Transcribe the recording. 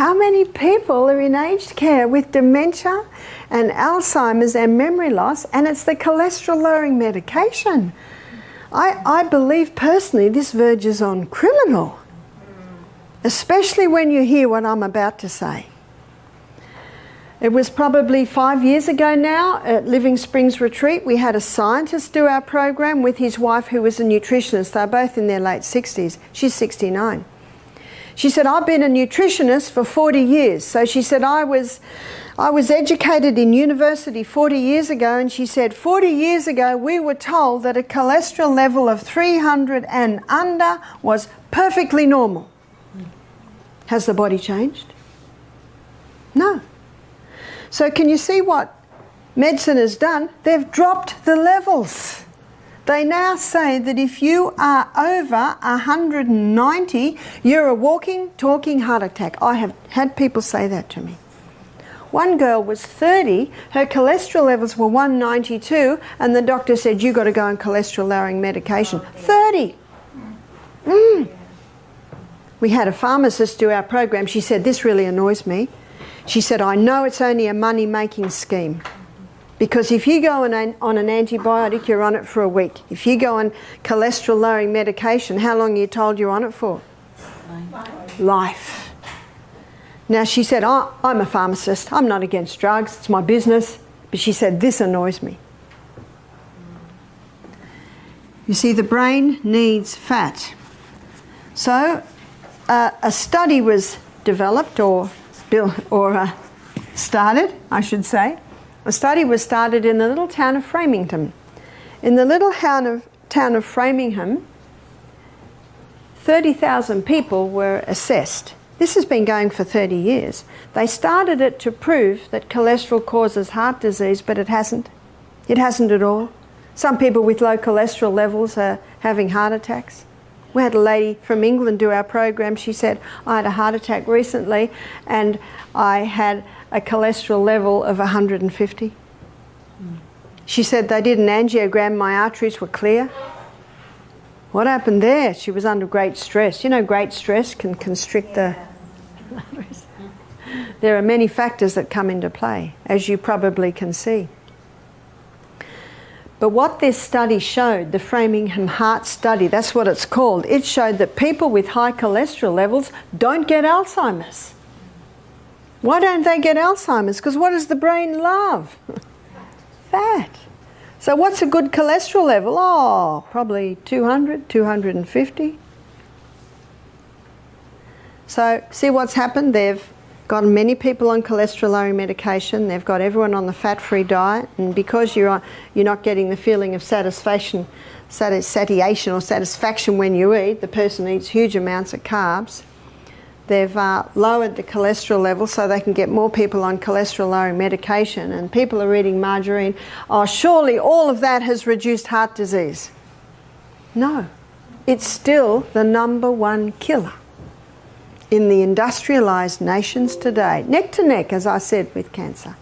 How many people are in aged care with dementia and Alzheimer's and memory loss, and it's the cholesterol-lowering medication? I believe personally this verges on criminal, especially when you hear what I'm about to say. It was probably 5 years ago now at Living Springs Retreat. We had a scientist do our program with his wife, who was a nutritionist. They're both in their late 60s. She's 69. She said, I've been a nutritionist for 40 years. So she said, I was educated in university 40 years ago, and she said, 40 years ago we were told that a cholesterol level of 300 and under was perfectly normal. Has the body changed? No. So can you see what medicine has done? They've dropped the levels. They now say that if you are over 190, you're a walking, talking heart attack. I have had people say that to me. One girl was 30, her cholesterol levels were 192, and the doctor said, you've got to go on cholesterol-lowering medication. 30! We had a pharmacist do our program. She said, this really annoys me. She said, I know it's only a money-making scheme. Because if you go on an antibiotic, you're on it for a week. If you go on cholesterol-lowering medication, how long are you told you're on it for? Life. Now, she said, oh, I'm a pharmacist. I'm not against drugs. It's my business. But she said, this annoys me. You see, the brain needs fat. So, a study was developed or started, I should say. A study was started in the little town of Framingham. In the little town of Framingham, 30,000 people were assessed. This has been going for 30 years. They started it to prove that cholesterol causes heart disease, but it hasn't. It hasn't at all. Some people with low cholesterol levels are having heart attacks. We had a lady from England do our program. She said, I had a heart attack recently and I had a cholesterol level of 150. She said they did an angiogram, my arteries were clear. What happened there? She was under great stress. You know, great stress can constrict the arteries. There are many factors that come into play, as you probably can see. But what this study showed, the Framingham Heart Study, that's what it's called, it showed that people with high cholesterol levels don't get Alzheimer's. Why don't they get Alzheimer's? Because what does the brain love? Fat. So what's a good cholesterol level? Oh, probably 200, 250. So see what's happened? They've got many people on cholesterol-lowering medication. They've got everyone on the fat-free diet, and because you're not getting the feeling of satiation or satisfaction when you eat, the person eats huge amounts of carbs. They've lowered the cholesterol level so they can get more people on cholesterol-lowering medication, and people are eating margarine. Oh, surely all of that has reduced heart disease. No, it's still the #1 killer in the industrialised nations today, neck to neck, as I said, with cancer.